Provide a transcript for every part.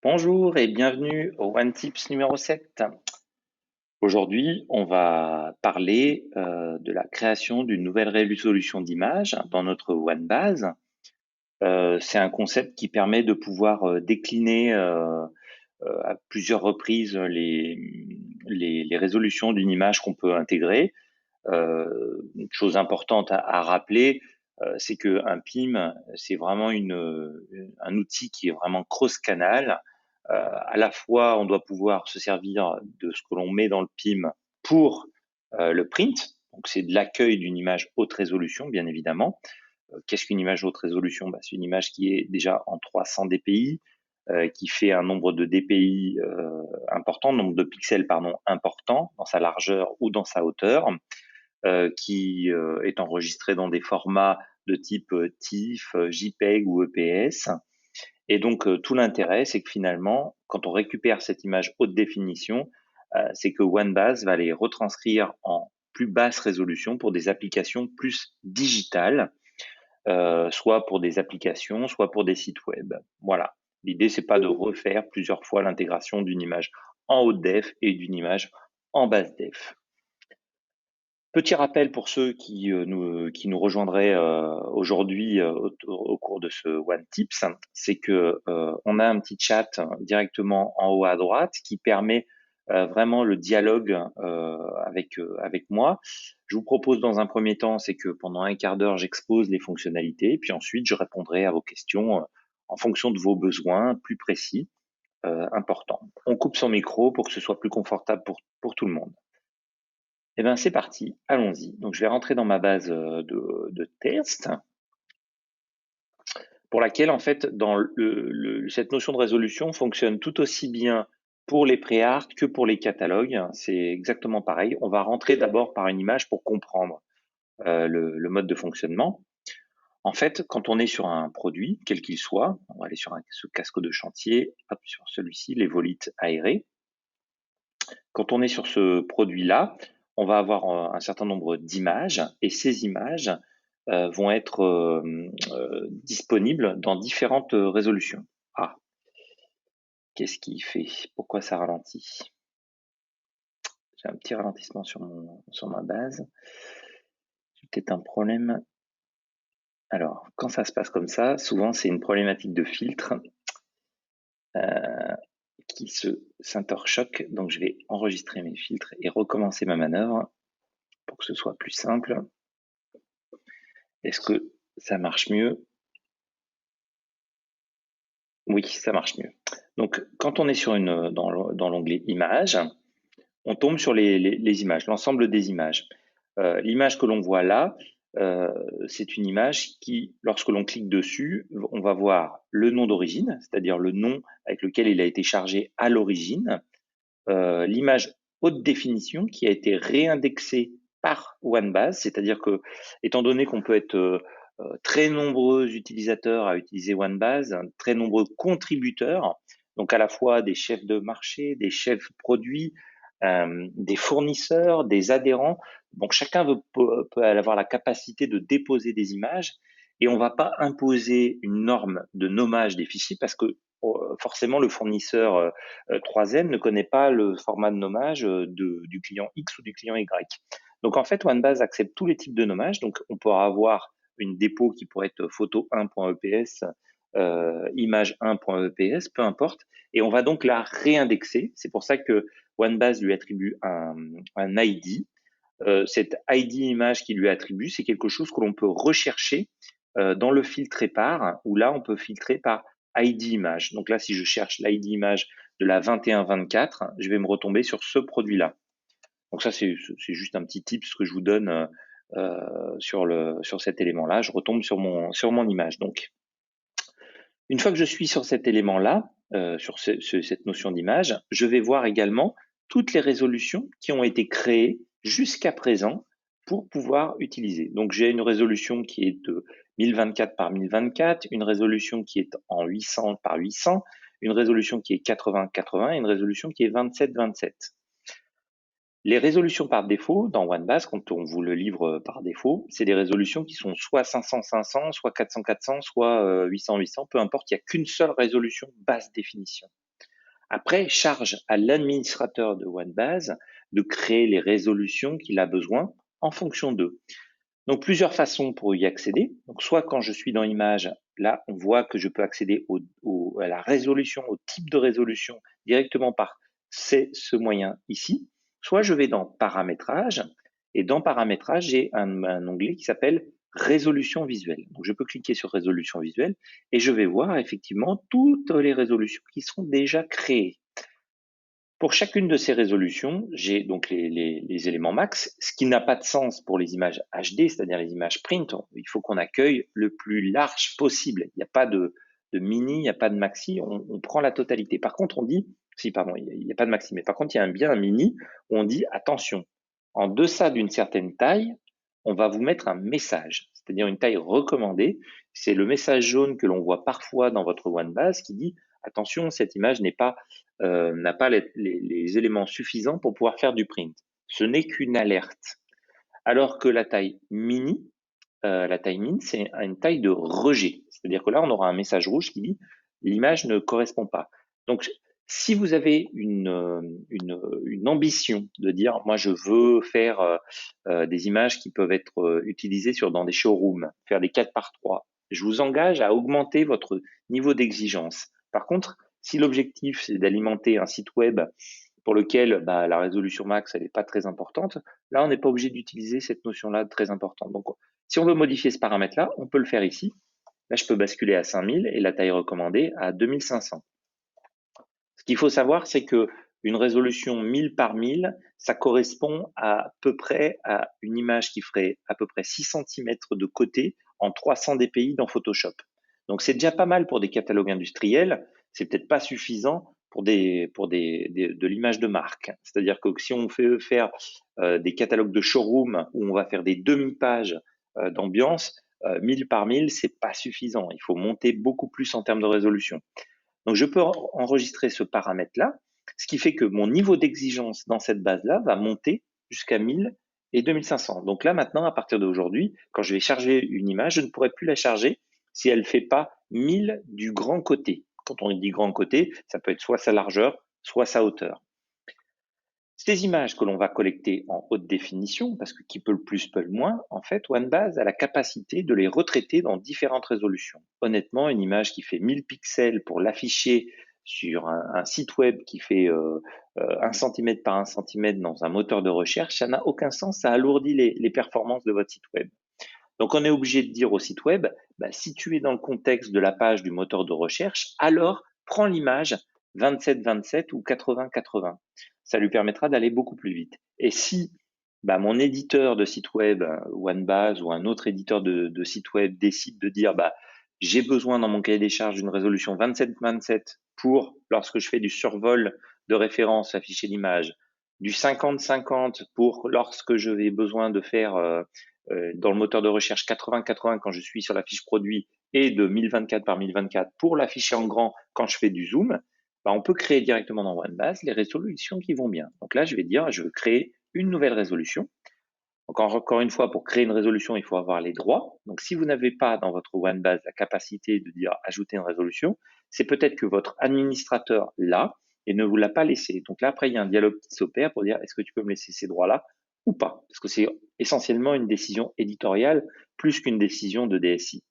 Bonjour et bienvenue au One Tips numéro 7. Aujourd'hui, on va parler de la création d'une nouvelle résolution d'image dans notre OneBase. C'est un concept qui permet de pouvoir décliner à plusieurs reprises les résolutions d'une image qu'on peut intégrer. Une chose importante à rappeler, c'est qu'un PIM, c'est vraiment un outil qui est vraiment cross-canal. À la fois, on doit pouvoir se servir de ce que l'on met dans le PIM pour le print. Donc, c'est de l'accueil d'une image haute résolution, bien évidemment. Qu'est-ce qu'une image haute résolution? C'est une image qui est déjà en 300 dpi, qui fait un nombre de dpi important, nombre de pixels pardon important dans sa largeur ou dans sa hauteur, qui est enregistré dans des formats de type TIFF, JPEG ou EPS. Et donc, tout l'intérêt, c'est que finalement, quand on récupère cette image haute définition, c'est que OneBase va les retranscrire en plus basse résolution pour des applications plus digitales, soit pour des applications, soit pour des sites web. Voilà. L'idée, c'est pas de refaire plusieurs fois l'intégration d'une image en haute def et d'une image en basse def. Petit rappel pour ceux qui nous rejoindraient aujourd'hui au cours de ce One Tips, c'est que on a un petit chat directement en haut à droite qui permet vraiment le dialogue avec moi. Je vous propose dans un premier temps, c'est que pendant un quart d'heure, j'expose les fonctionnalités, puis ensuite je répondrai à vos questions en fonction de vos besoins plus précis, importants. On coupe son micro pour que ce soit plus confortable pour tout le monde. Eh bien, c'est parti, allons-y. Donc, je vais rentrer dans ma base de test, pour laquelle, en fait, cette notion de résolution fonctionne tout aussi bien pour les pré-art que pour les catalogues. C'est exactement pareil. On va rentrer d'abord par une image pour comprendre le mode de fonctionnement. En fait, quand on est sur un produit, quel qu'il soit, on va aller sur ce casque de chantier, hop, sur celui-ci, les volites aérés. Quand on est sur ce produit-là, on va avoir un certain nombre d'images et ces images vont être disponibles dans différentes résolutions. Ah, qu'est-ce qu'il fait? Pourquoi ça ralentit? J'ai un petit ralentissement sur ma base. J'ai peut-être un problème. Alors, quand ça se passe comme ça, souvent c'est une problématique de filtre qui s'interchoque. Donc, je vais enregistrer mes filtres et recommencer ma manœuvre pour que ce soit plus simple. Est-ce que ça marche mieux? Oui, ça marche mieux. Donc, quand on est dans l'onglet Images, on tombe sur les images, l'ensemble des images. L'image que l'on voit là, c'est une image qui, lorsque l'on clique dessus, on va voir le nom d'origine, c'est-à-dire le nom avec lequel il a été chargé à l'origine, l'image haute définition qui a été réindexée par OneBase, c'est-à-dire que, étant donné qu'on peut être très nombreux utilisateurs à utiliser OneBase, très nombreux contributeurs, donc à la fois des chefs de marché, des chefs produits, des fournisseurs, des adhérents. Donc chacun peut avoir la capacité de déposer des images et on ne va pas imposer une norme de nommage des fichiers parce que forcément le fournisseur 3M ne connaît pas le format de nommage du client X ou du client Y. Donc en fait, OneBase accepte tous les types de nommage. Donc on pourra avoir une dépôt qui pourrait être photo1.eps, image1.eps, peu importe. Et on va donc la réindexer. C'est pour ça que OneBase lui attribue un ID. Cette ID image qu'il lui attribue, c'est quelque chose que l'on peut rechercher dans le filtre épars, où là, on peut filtrer par ID image. Donc là, si je cherche l'ID image de la 21-24, je vais me retomber sur ce produit-là. Donc ça, c'est juste un petit tip que je vous donne sur cet élément-là. Je retombe sur mon image. Donc, une fois que je suis sur cet élément-là, sur cette notion d'image, je vais voir également toutes les résolutions qui ont été créées jusqu'à présent pour pouvoir utiliser. Donc, j'ai une résolution qui est de 1024 par 1024, une résolution qui est en 800 par 800, une résolution qui est 80-80 et une résolution qui est 27-27. Les résolutions par défaut dans OneBase, quand on vous le livre par défaut, c'est des résolutions qui sont soit 500-500, soit 400-400, soit 800-800, peu importe, il n'y a qu'une seule résolution basse définition. Après, charge à l'administrateur de OneBase de créer les résolutions qu'il a besoin en fonction d'eux. Donc, plusieurs façons pour y accéder. Donc, soit quand je suis dans Images, là, on voit que je peux accéder à la résolution, au type de résolution directement par ce moyen ici. Soit je vais dans Paramétrage, et dans Paramétrage, j'ai un onglet qui s'appelle Résolution visuelle. Donc, je peux cliquer sur Résolution visuelle et je vais voir effectivement toutes les résolutions qui sont déjà créées. Pour chacune de ces résolutions, j'ai donc les éléments max, ce qui n'a pas de sens pour les images HD, c'est-à-dire les images print. Il faut qu'on accueille le plus large possible. Il n'y a pas de mini, il n'y a pas de maxi, on prend la totalité. Par contre, on dit, si pardon, il n'y a pas de maxi, mais par contre, il y a bien un mini où on dit attention, en deçà d'une certaine taille, on va vous mettre un message, c'est-à-dire une taille recommandée. C'est le message jaune que l'on voit parfois dans votre OneBase qui dit attention, cette image n'a pas les éléments suffisants pour pouvoir faire du print. Ce n'est qu'une alerte. Alors que la taille mini, c'est une taille de rejet. C'est-à-dire que là, on aura un message rouge qui dit l'image ne correspond pas. Donc, si vous avez une ambition de dire, moi, je veux faire des images qui peuvent être utilisées dans des showrooms, faire des 4x3, je vous engage à augmenter votre niveau d'exigence. Par contre, si l'objectif, c'est d'alimenter un site web pour lequel la résolution max, elle n'est pas très importante, là, on n'est pas obligé d'utiliser cette notion-là très importante. Donc, si on veut modifier ce paramètre-là, on peut le faire ici. Là, je peux basculer à 5000 et la taille recommandée à 2500. Ce qu'il faut savoir, c'est que une résolution 1000 par 1000, ça correspond à peu près à une image qui ferait à peu près 6 cm de côté en 300 dpi dans Photoshop. Donc, c'est déjà pas mal pour des catalogues industriels. C'est peut-être pas suffisant pour de l'image de marque. C'est-à-dire que si on fait faire des catalogues de showroom où on va faire des demi-pages d'ambiance, 1000 par 1000, c'est pas suffisant. Il faut monter beaucoup plus en termes de résolution. Donc, je peux enregistrer ce paramètre-là, ce qui fait que mon niveau d'exigence dans cette base-là va monter jusqu'à 1000 et 2500. Donc là, maintenant, à partir d'aujourd'hui, quand je vais charger une image, je ne pourrai plus la charger si elle ne fait pas 1000 du grand côté. Quand on dit grand côté, ça peut être soit sa largeur, soit sa hauteur. Ces images que l'on va collecter en haute définition, parce que qui peut le plus peut le moins, en fait, OneBase a la capacité de les retraiter dans différentes résolutions. Honnêtement, une image qui fait 1000 pixels pour l'afficher sur un site web qui fait 1 cm par 1 cm dans un moteur de recherche, ça n'a aucun sens, ça alourdit les performances de votre site web. Donc, on est obligé de dire au site web, si tu es dans le contexte de la page du moteur de recherche, alors prends l'image 27-27 ou 80-80. Ça lui permettra d'aller beaucoup plus vite. Et si mon éditeur de site web, OneBase ou un autre éditeur de site web décide de dire j'ai besoin dans mon cahier des charges d'une résolution 27-27 pour lorsque je fais du survol de référence afficher l'image, du 50-50 pour lorsque je vais besoin de faire dans le moteur de recherche 80-80 quand je suis sur la fiche produit et de 1024 par 1024 pour l'afficher en grand quand je fais du zoom, on peut créer directement dans OneBase les résolutions qui vont bien. Donc là, je vais dire, je veux créer une nouvelle résolution. Donc encore une fois, pour créer une résolution, il faut avoir les droits. Donc si vous n'avez pas dans votre OneBase la capacité de dire ajouter une résolution, c'est peut-être que votre administrateur l'a et ne vous l'a pas laissé. Donc là, après, il y a un dialogue qui s'opère pour dire est-ce que tu peux me laisser ces droits-là ou pas? Parce que c'est essentiellement une décision éditoriale plus qu'une décision de DSI.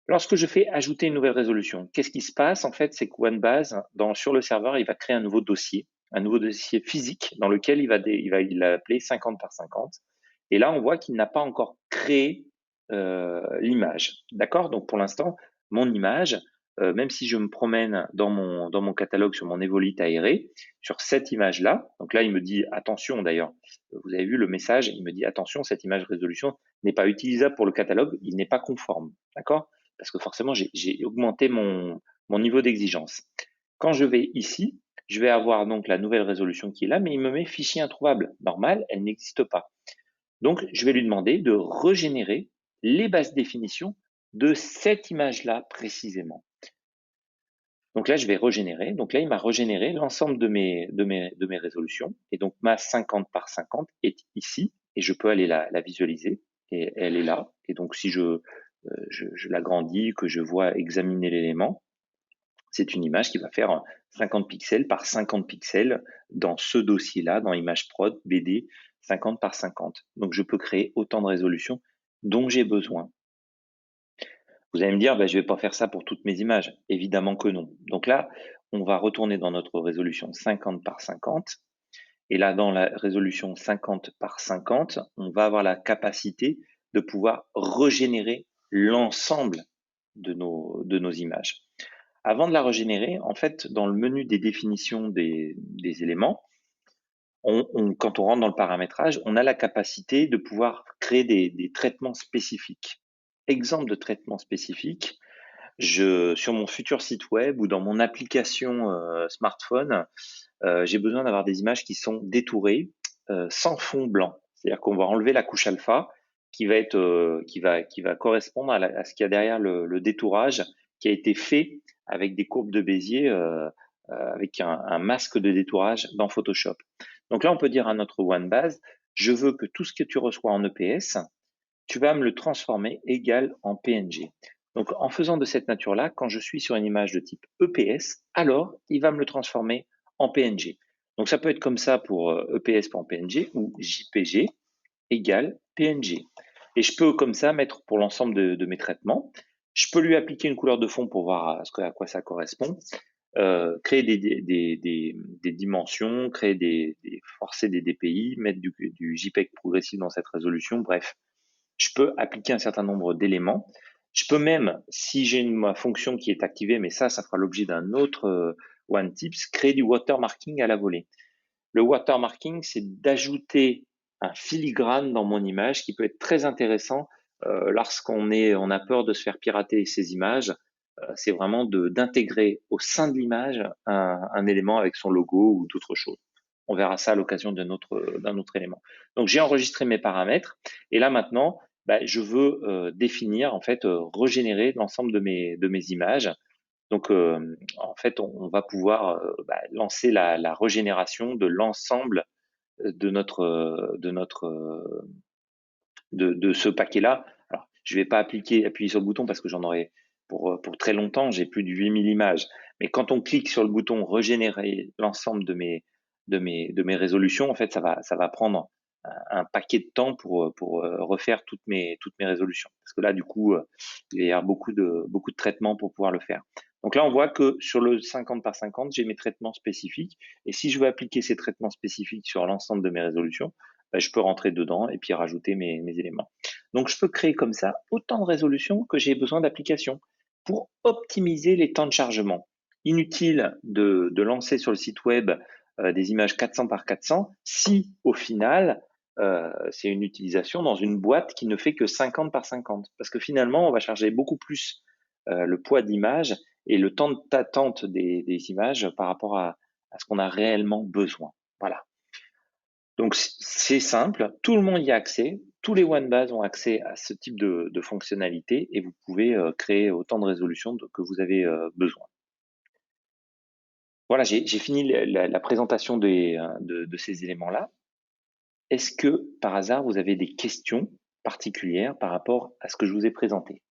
Lorsque je fais ajouter une nouvelle résolution, qu'est-ce qui se passe? En fait, c'est que OneBase, sur le serveur, il va créer un nouveau dossier physique dans lequel il va l'appeler 50 par 50. Et là, on voit qu'il n'a pas encore créé l'image. D'accord? Donc, pour l'instant, mon image, même si je me promène dans mon catalogue sur mon Evolite aéré, sur cette image-là, donc là, il me dit attention d'ailleurs, vous avez vu le message, il me dit attention, cette image résolution n'est pas utilisable pour le catalogue, il n'est pas conforme. D'accord? Parce que forcément, j'ai augmenté mon niveau d'exigence. Quand je vais ici, je vais avoir donc la nouvelle résolution qui est là, mais il me met fichier introuvable. Normal, elle n'existe pas. Donc, je vais lui demander de régénérer les basses définitions de cette image-là précisément. Donc là, je vais régénérer. Donc là, il m'a régénéré l'ensemble de mes résolutions. Et donc, ma 50 par 50 est ici et je peux aller la visualiser. Et elle est là. Et donc, si je l'agrandis, que je vois examiner l'élément, C'est une image qui va faire 50 pixels par 50 pixels dans ce dossier-là, dans Image Prod, BD, 50 par 50. Donc, je peux créer autant de résolution dont j'ai besoin. Vous allez me dire, je ne vais pas faire ça pour toutes mes images. Évidemment que non. Donc là, on va retourner dans notre résolution 50 par 50. Et là, dans la résolution 50 par 50, on va avoir la capacité de pouvoir régénérer l'ensemble de nos images. Avant de la régénérer, en fait, dans le menu des définitions des éléments, quand on rentre dans le paramétrage, on a la capacité de pouvoir créer des traitements spécifiques. Exemple de traitement spécifique, sur mon futur site web ou dans mon application smartphone, j'ai besoin d'avoir des images qui sont détourées, sans fond blanc. C'est-à-dire qu'on va enlever la couche alpha qui va correspondre à ce qu'il y a derrière le détourage qui a été fait avec des courbes de Bézier, avec un masque de détourage dans Photoshop. Donc là, on peut dire à notre OneBase, je veux que tout ce que tu reçois en EPS, tu vas me le transformer égal en PNG. Donc en faisant de cette nature-là, quand je suis sur une image de type EPS, alors il va me le transformer en PNG. Donc ça peut être comme ça pour EPS pour PNG ou JPG égale PNG. Et je peux comme ça mettre pour l'ensemble de mes traitements. Je peux lui appliquer une couleur de fond pour voir à quoi ça correspond. Créer des dimensions, forcer des DPI, mettre du JPEG progressif dans cette résolution, bref. Je peux appliquer un certain nombre d'éléments. Je peux même, si j'ai ma fonction qui est activée, mais ça fera l'objet d'un autre OneTips, créer du watermarking à la volée. Le watermarking, c'est d'ajouter un filigrane dans mon image qui peut être très intéressant lorsqu'on a peur de se faire pirater ces images. C'est vraiment d'intégrer au sein de l'image un élément avec son logo ou d'autres choses. On verra ça à l'occasion d'un autre élément. Donc j'ai enregistré mes paramètres et là maintenant, je veux définir, en fait, régénérer l'ensemble de mes images. Donc en fait, on va pouvoir lancer la régénération de l'ensemble de ce paquet-là. Alors, je vais pas appuyer sur le bouton parce que j'en aurai pour très longtemps, j'ai plus de 8000 images. Mais quand on clique sur le bouton régénérer l'ensemble de mes résolutions, en fait, ça va prendre un paquet de temps pour refaire toutes mes résolutions. Parce que là, du coup, il y a beaucoup de traitements pour pouvoir le faire. Donc là, on voit que sur le 50 par 50, j'ai mes traitements spécifiques. Et si je veux appliquer ces traitements spécifiques sur l'ensemble de mes résolutions, je peux rentrer dedans et puis rajouter mes éléments. Donc, je peux créer comme ça autant de résolutions que j'ai besoin d'applications pour optimiser les temps de chargement. Inutile de lancer sur le site web des images 400 par 400 si au final c'est une utilisation dans une boîte qui ne fait que 50 par 50. Parce que finalement, on va charger beaucoup plus le poids d'image et le temps d'attente des images par rapport à ce qu'on a réellement besoin. Voilà. Donc c'est simple, tout le monde y a accès, tous les OneBase ont accès à ce type de fonctionnalité et vous pouvez créer autant de résolutions que vous avez besoin. Voilà, j'ai fini la présentation de ces éléments-là. Est-ce que par hasard vous avez des questions particulières par rapport à ce que je vous ai présenté?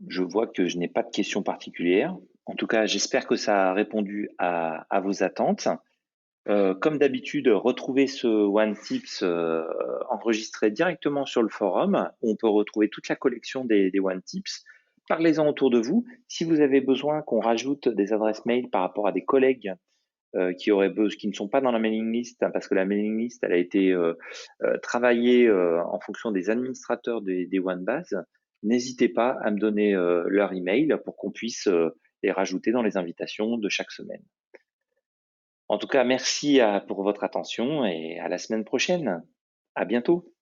Je vois que je n'ai pas de questions particulières. En tout cas, j'espère que ça a répondu à vos attentes. Comme d'habitude, retrouvez ce OneTips enregistré directement sur le forum, où on peut retrouver toute la collection des OneTips. Parlez-en autour de vous. Si vous avez besoin qu'on rajoute des adresses mail par rapport à des collègues qui ne sont pas dans la mailing list, parce que la mailing list elle a été travaillée en fonction des administrateurs des OneBase, n'hésitez pas à me donner leur email pour qu'on puisse les rajouter dans les invitations de chaque semaine. En tout cas, merci pour votre attention et à la semaine prochaine. À bientôt.